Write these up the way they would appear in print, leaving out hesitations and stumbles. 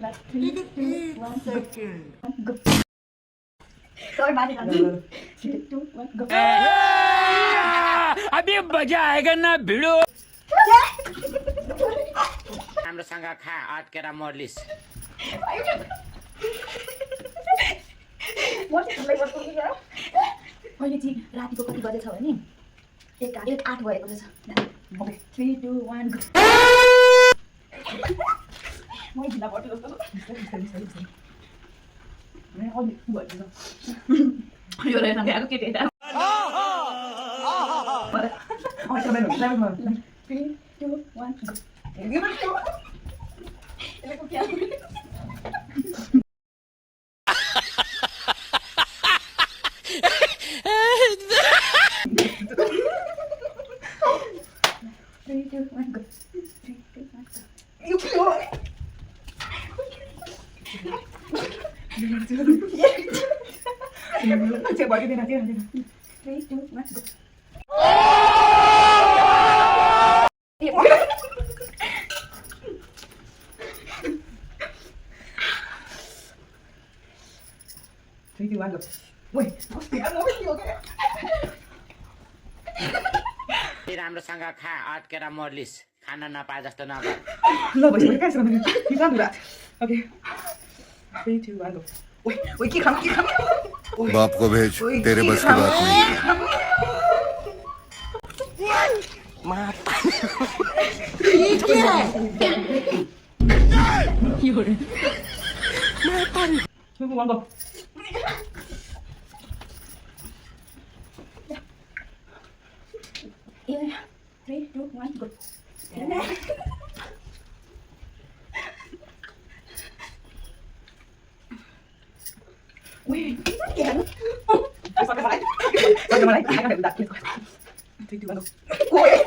Like 3, 2, 1, second. go. Sorry, Mani. 3, 2, 1, go. अभी मजा आएगा ना भिड़ो राम्रोसँग खा अट्केर मर्लिस अहिले चाहिँ रातिको कति बजेछ भने 1:08 भएको रहेछ 3, 2, 1, go. म ढिला पर्थ्यो जस्तो यो रहेछ आएको केटी 3, 2, 1, go. Three, two, one, go. 3, 2, 1, go. You kill it. 3, 2, 1, go. Three, two, one, go. Wait, राम्रोसँग खा अट्केर मर्लिस खान नपाए जस्तो नगर No, but you guys you can't do that. Okay. 3, 2, 1, go. Wait, keep coming. बाप को भेज तेरे बस की बात नहीं Move one, go. Yeah. 3, 2, 1, go. Wait, again. Sorry, Malay. I can't do that. 3, 2, 1, go. Wait.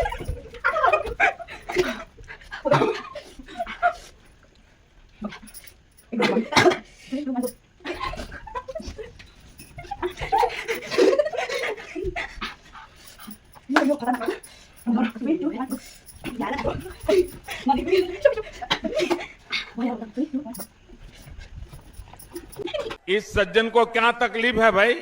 Three, two, one, go. Yo, kata nak. Three, two, one, go. Jalan. Mari pergi. Three, two, one, go. इस सज्जन को क्या तकलीफ है भाई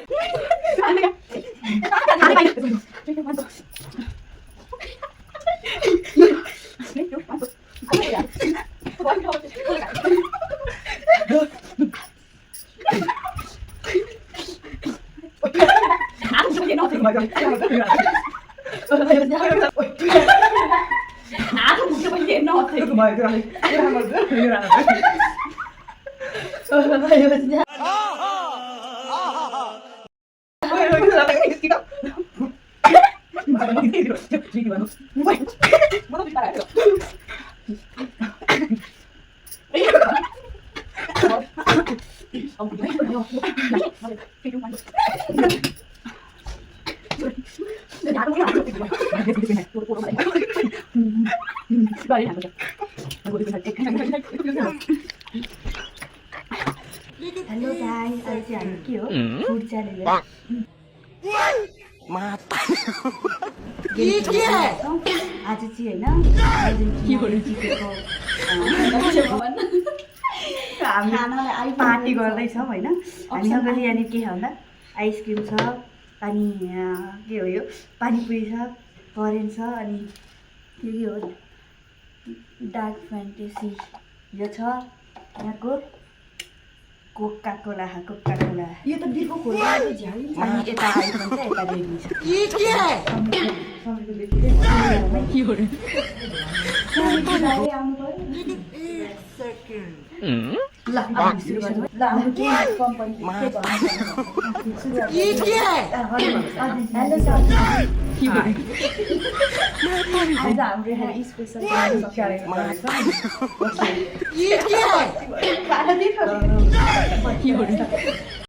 Hello guys, आज चाहिँ हामी के हो फुड च्यालेन्ज आज चाहिँ हैन जितेको खानालाई अहिले पार्टी गर्दैछौँ होइन हामीसँग चाहिँ यहाँनिर के छ भन्दा आइसक्रिम छ अनि के हो यो पानीपुरी छ करेन्ट छ अनि के हो डार्क फ्यान्टेसी यो छ यहाँको कोका कोला यो त बिर्को खोला झ्याली अनि यता आइसक्छ यता रेडी छ के ल अब सुरु गरौँ ल हाम्रो के कम्पनी के हेलो सर आज हाम्रो यहाँ स्पेशल च्यालेन्ज